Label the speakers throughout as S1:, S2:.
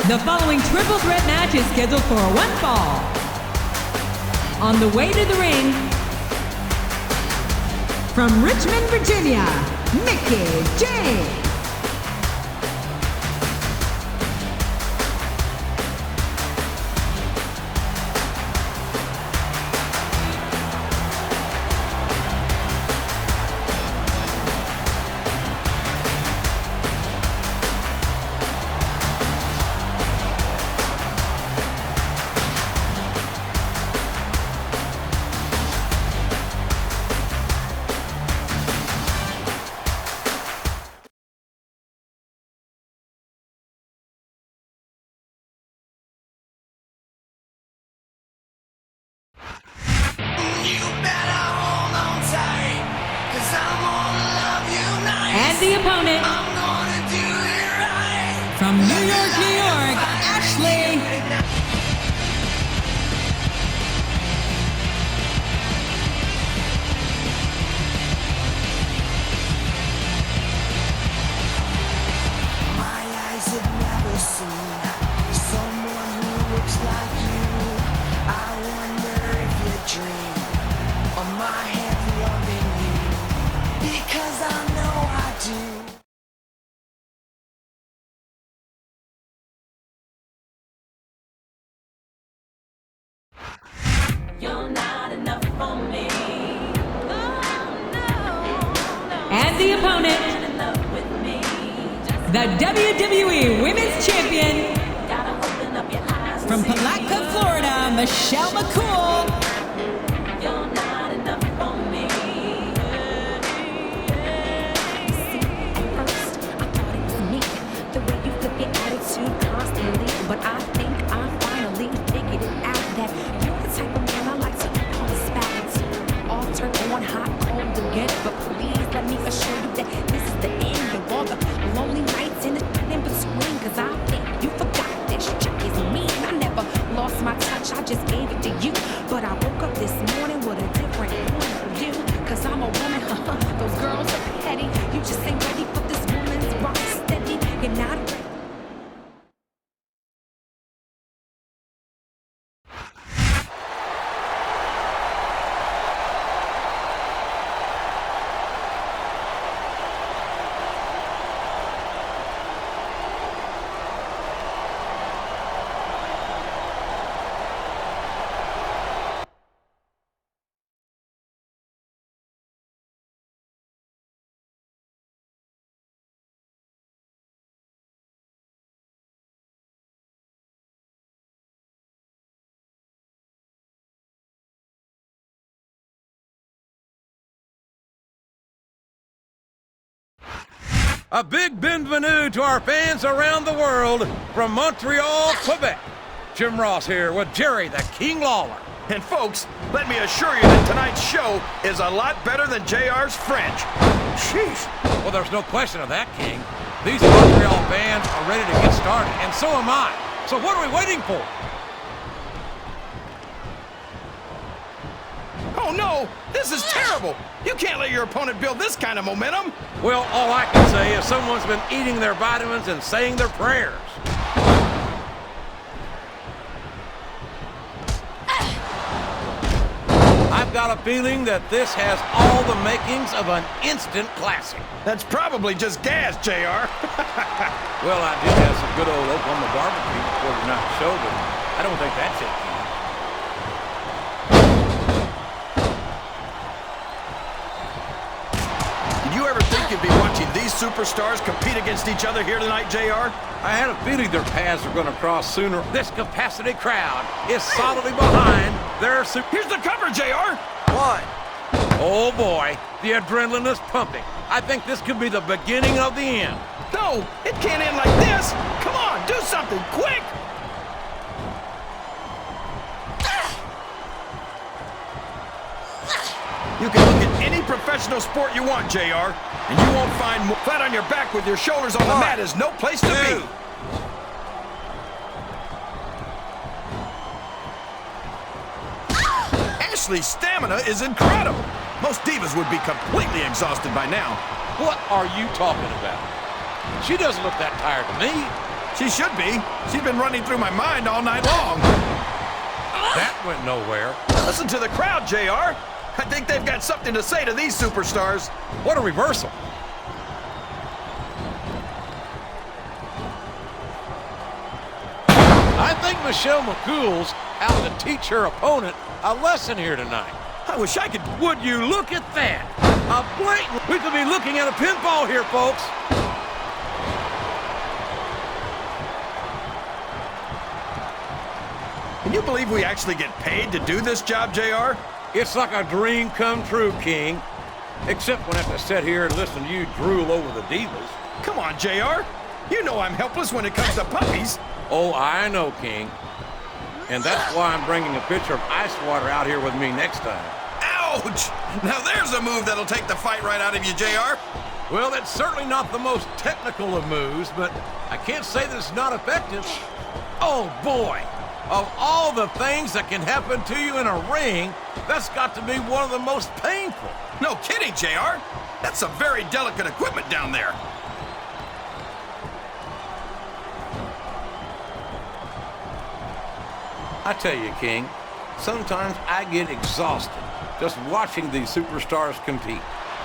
S1: The following triple threat match is scheduled for one fall. On the way to the ring, from Richmond, Virginia, Mickie J. And the opponent, from New York, New York, Ashley.
S2: My eyes have never seen someone who looks like you. I wonder if you dream of my hands loving you, because I know I do.
S3: You're not enough for me.
S1: And the opponent, the WWE Women's Champion, from Palatka, Florida, Michelle McCool.
S3: You're not enough for me.
S4: See, at first, I thought it was me. The way you flip your attitude constantly. But I think I finally figured it out that you're the type of man I like to call a spat. All turned on hot, cold again. But please let me assure you that this is the end of all the lonely nights in between. Cause I think you forgot this chick is mean. I never lost my touch, I just gave it to you. But I woke up this morning with a different point of view. Cause I'm a woman, those girls are petty. You just ain't ready for this woman's rock steady. You're not ready.
S5: A big bienvenue to our fans around the world from Montreal, Quebec. Jim Ross here with Jerry the King Lawler.
S6: And folks, let me assure you that tonight's show is a lot better than JR's French.
S5: Sheesh. Well, there's no question of that, King. These Montreal fans are ready to get started, and so am I. So what are we waiting for?
S6: Oh no, this is terrible. You can't let your opponent build this kind of momentum.
S5: Well, all I can say is someone's been eating their vitamins and saying their prayers. I've got a feeling that this has all the makings of an instant classic.
S6: That's probably just gas, JR.
S5: Well, I did have some good old Oklahoma barbecue before tonight's show, but I don't think that's it, King.
S6: Did you ever think you'd be watching these superstars compete against each other here tonight, JR?
S5: I had a feeling their paths were going to cross sooner. This capacity crowd is solidly behind their
S6: Here's the cover, JR.
S5: What? Oh, boy. The adrenaline is pumping. I think this could be the beginning of the end.
S6: No, it can't end like this. Come on, do something, quick. You can look at any professional sport you want, JR, and you won't find more flat on your back with your shoulders on the mat is no place to be. Ashley's stamina is incredible. Most divas would be completely exhausted by now.
S5: What are you talking about? She doesn't look that tired to me.
S6: She should be. She's been running through my mind all night long.
S5: That went nowhere.
S6: Listen to the crowd, JR. I think they've got something to say to these superstars.
S5: What a reversal. I think Michelle McCool's out to teach her opponent a lesson here tonight.
S6: I wish I could.
S5: Would you look at that? A blatant. We could be looking at a pinfall here, folks.
S6: Can you believe we actually get paid to do this job, JR?
S5: It's like a dream come true, King. Except when I have to sit here and listen to you drool over the divas.
S6: Come on, JR. You know I'm helpless when it comes to puppies.
S5: Oh, I know, King. And that's why I'm bringing a pitcher of ice water out here with me next time.
S6: Ouch! Now there's a move that'll take the fight right out of you, JR.
S5: Well, it's certainly not the most technical of moves, but I can't say that it's not effective. Oh, boy. Of all the things that can happen to you in a ring, that's got to be one of the most painful.
S6: No kidding, JR. That's some very delicate equipment down there.
S5: I tell you, King, sometimes I get exhausted just watching these superstars compete.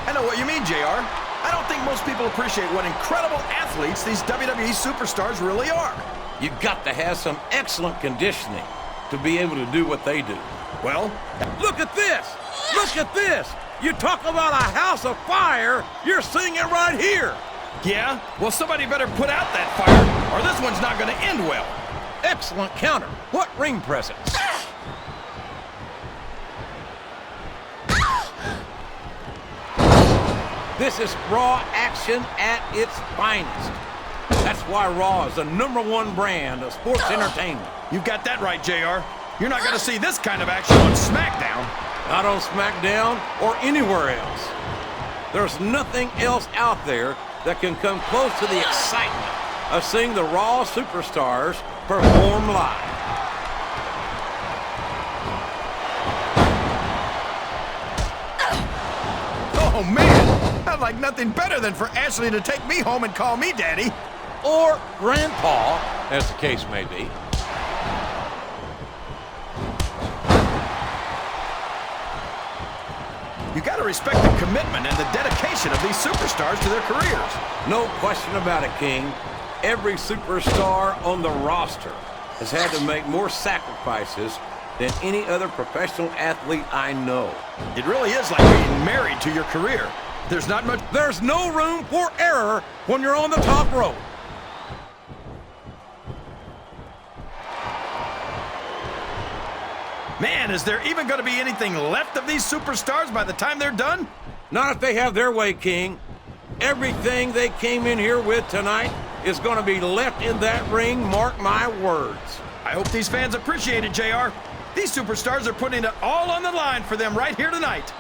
S6: I know what you mean, JR. I don't think most people appreciate what incredible athletes these WWE superstars really are.
S5: You've got to have some excellent conditioning to be able to do what they do.
S6: Well,
S5: Look at this! Look at this! You talk about a house of fire, you're seeing it right here!
S6: yeah? Well, somebody better put out that fire, or this one's not going to end well.
S5: Excellent counter. What ring presence? This is Raw action at its finest. That's why Raw is the #1 brand of sports entertainment.
S6: You've got that right, JR. You're not going to see this kind of action on SmackDown.
S5: Not on SmackDown or anywhere else. There's nothing else out there that can come close to the excitement of seeing the Raw superstars perform live.
S6: Oh, man. I'd like nothing better than for Ashley to take me home and call me daddy.
S5: Or Grandpa, as the case may be.
S6: You got to respect the commitment and the dedication of these superstars to their careers.
S5: No question about it, King. Every superstar on the roster has had to make more sacrifices than any other professional athlete I know.
S6: It really is like being married to your career. There's not much.
S5: There's no room for error when you're on the top rope.
S6: Man, is there even going to be anything left of these superstars by the time they're done?
S5: Not if they have their way, King. Everything they came in here with tonight is going to be left in that ring, mark my words.
S6: I hope these fans appreciate it, JR. These superstars are putting it all on the line for them right here tonight.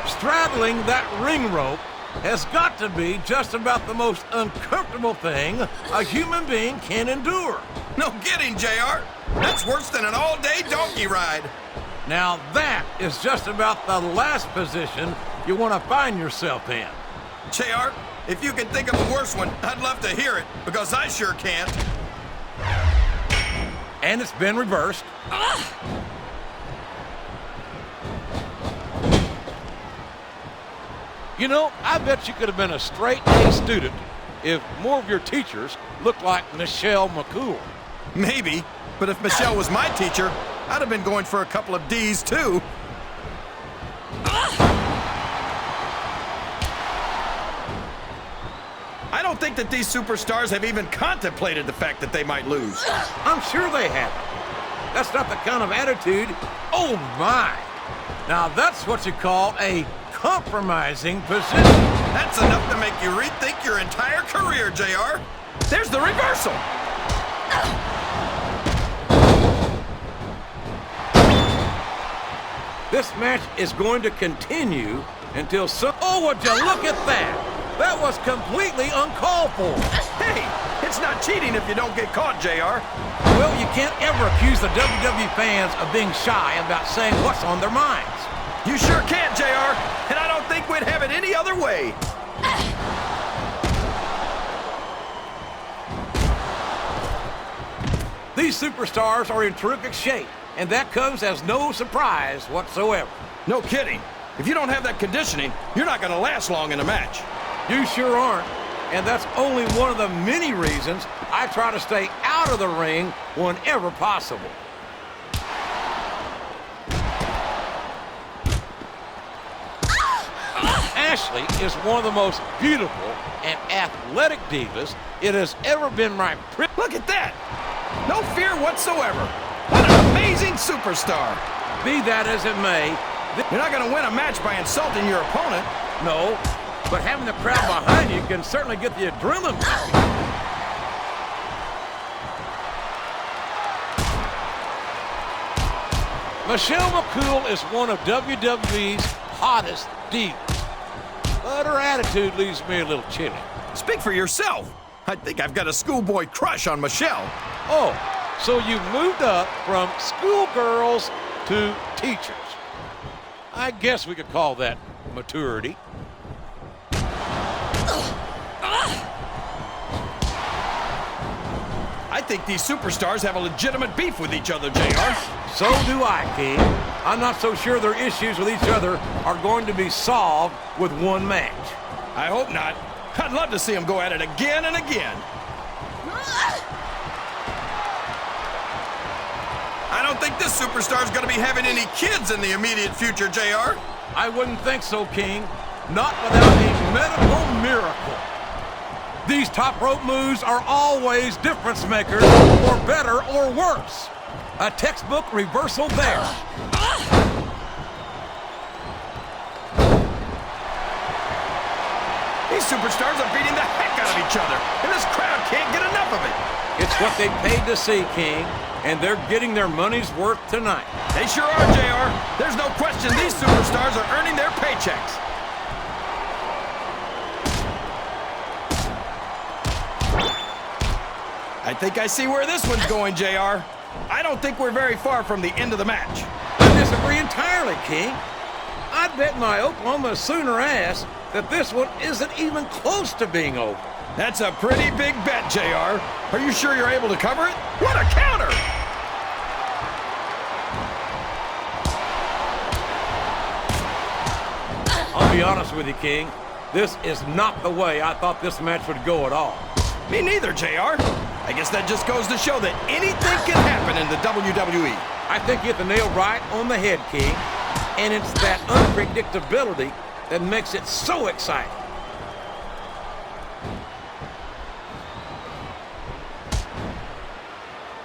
S5: Straddling that ring rope has got to be just about the most uncomfortable thing a human being can endure.
S6: No kidding, JR. That's worse than an all-day donkey ride.
S5: Now that is just about the last position you want to find yourself in.
S6: JR, if you can think of a worse one, I'd love to hear it, because I sure can't.
S5: And it's been reversed. You know, I bet you could have been a straight A student if more of your teachers looked like Michelle McCool.
S6: Maybe, but if Michelle was my teacher, I'd have been going for a couple of D's, too. I don't think that these superstars have even contemplated the fact that they might lose.
S5: I'm sure they haven't. That's not the kind of attitude. Oh, my. Now, that's what you call a compromising position.
S6: That's enough to make you rethink your entire career, JR. There's the reversal.
S5: This match is going to continue until some... Oh, would you look at that? That was completely uncalled for.
S6: Hey, it's not cheating if you don't get caught, JR.
S5: Well, you can't ever accuse the WWE fans of being shy about saying what's on their minds.
S6: You sure can, JR, and I don't think we'd have it any other way.
S5: These superstars are in terrific shape, and that comes as no surprise whatsoever.
S6: No kidding. If you don't have that conditioning, you're not going to last long in a match.
S5: You sure aren't. And that's only one of the many reasons I try to stay out of the ring whenever possible. Ashley is one of the most beautiful and athletic divas it has ever been my privilege.
S6: Look at that. No fear whatsoever. What an amazing superstar.
S5: Be that as it may,
S6: You're not going to win a match by insulting your opponent.
S5: no, but having the crowd behind you can certainly get the adrenaline pumping. Michelle McCool is one of WWE's hottest divas, but her attitude leaves me a little chilly.
S6: Speak for yourself. I think I've got a schoolboy crush on Michelle.
S5: Oh, so you moved up from schoolgirls to teachers. I guess we could call that maturity.
S6: I think these superstars have a legitimate beef with each other, JR.
S5: So do I, King. I'm not so sure their issues with each other are going to be solved with one match.
S6: I hope not. I'd love to see them go at it again and again. I don't think this superstar's going to be having any kids in the immediate future, JR.
S5: I wouldn't think so, King. Not without a medical miracle. These top rope moves are always difference makers, for better or worse. A textbook reversal there.
S6: These superstars are beating the heck out of each other, and this crowd can't get enough of it.
S5: It's what they paid to see, King, and they're getting their money's worth tonight.
S6: They sure are, JR. There's no question these superstars are earning their paychecks. I think I see where this one's going, JR. I don't think we're very far from the end of the match.
S5: I disagree entirely, King. I'd bet my Oklahoma Sooner ass that this one isn't even close to being over.
S6: That's a pretty big bet, JR. Are you sure you're able to cover it? What a counter!
S5: I'll be honest with you, King. This is not the way I thought this match would go at all.
S6: Me neither, JR. I guess that just goes to show that anything can happen in the WWE.
S5: I think you hit the nail right on the head, King. And it's that unpredictability that makes it so exciting.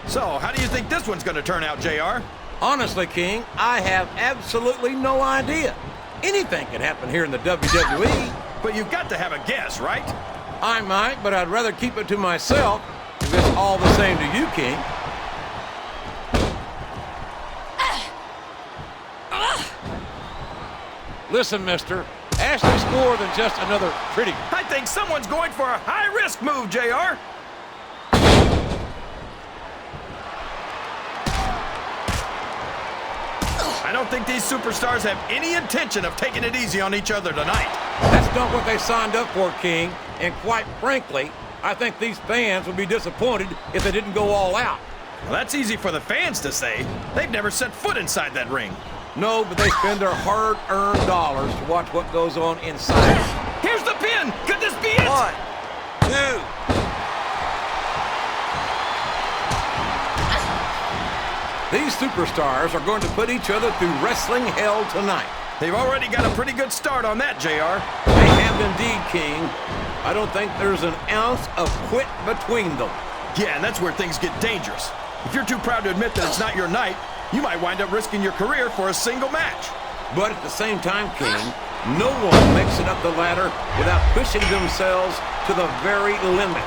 S6: So, how do you think this one's going to turn out, JR?
S5: Honestly, King, I have absolutely no idea. Anything can happen here in the WWE.
S6: But you've got to have a guess, right?
S5: I might, but I'd rather keep it to myself if it's all the same to you, King. Listen, mister, Ashley's more than just another pretty.
S6: I think someone's going for a high-risk move, JR. I don't think these superstars have any intention of taking it easy on each other tonight.
S5: That's not what they signed up for, King. And quite frankly, I think these fans would be disappointed if they didn't go all out.
S6: Well, that's easy for the fans to say. They've never set foot inside that ring.
S5: No, but they spend their hard-earned dollars to watch what goes on inside.
S6: Here's the pin! Could this be it?
S5: 1, 2. These superstars are going to put each other through wrestling hell tonight.
S6: They've already got a pretty good start on that, JR.
S5: They have indeed, King. I don't think there's an ounce of quit between them.
S6: Yeah, and that's where things get dangerous. If you're too proud to admit that it's not your night, you might wind up risking your career for a single match.
S5: But at the same time, King, no one makes it up the ladder without pushing themselves to the very limit.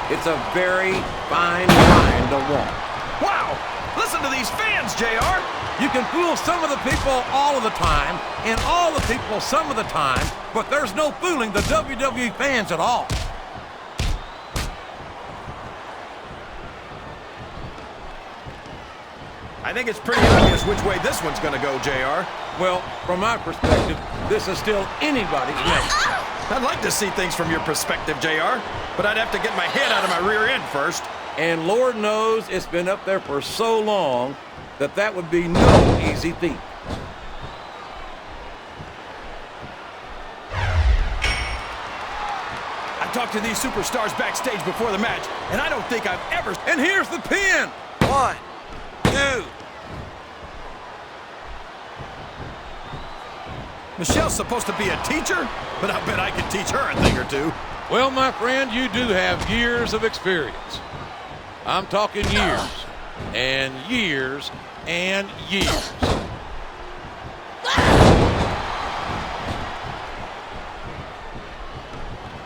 S5: It's a very fine line to walk.
S6: Wow! Listen to these fans, JR!
S5: You can fool some of the people all of the time, and all the people some of the time, but there's no fooling the WWE fans at all.
S6: I think it's pretty obvious which way this one's gonna go, JR.
S5: Well, from my perspective, this is still anybody's match.
S6: I'd like to see things from your perspective, JR, but I'd have to get my head out of my rear end first.
S5: And Lord knows it's been up there for so long that that would be no easy feat.
S6: I talked to these superstars backstage before the match, and I don't think I've ever...
S5: And here's the pin. 1, 2.
S6: Michelle's supposed to be a teacher, but I bet I can teach her a thing or two.
S5: Well, my friend, you do have years of experience. I'm talking years and years and years.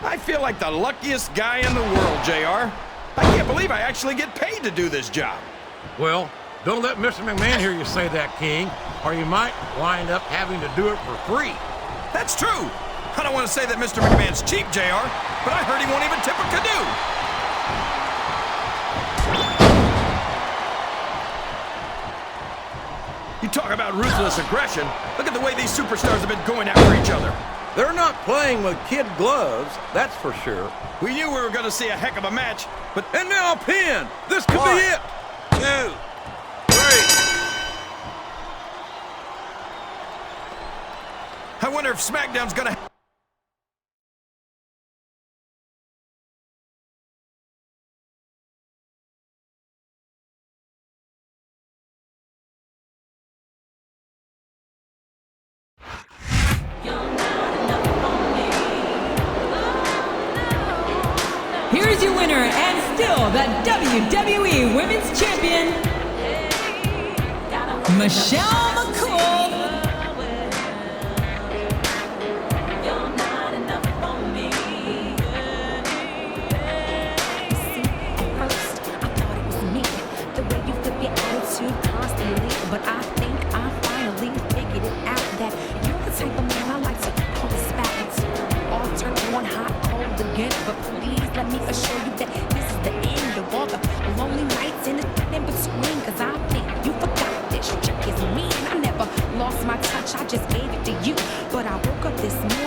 S6: I feel like the luckiest guy in the world, JR. I can't believe I actually get paid to do this job.
S5: Well, don't let Mr. McMahon hear you say that, King, or you might wind up having to do it for free.
S6: That's true. I don't want to say that Mr. McMahon's cheap, JR, but I heard he won't even tip a canoe. You talk about ruthless aggression. Look at the way these superstars have been going after each other.
S5: They're not playing with kid gloves, that's for sure.
S6: We knew we were going to see a heck of a match, but...
S5: And now a pin. This could
S6: 1,
S5: be it. 2, 3.
S6: I wonder if SmackDown's going to...
S1: Here's your winner and still the WWE Women's Champion, Michelle McCool.
S3: You're not enough for me.
S4: See, at first, I thought it was me. The way you flip your attitude constantly. But I think I finally figured it out that you're the type of man I like to pulse back. All turn on hot, cold again. But please let me assure you that this is the end of all the lonely nights and the in between. Cause I think you forgot this chick is mean. I never lost my touch, I just gave it to you. But I woke up this morning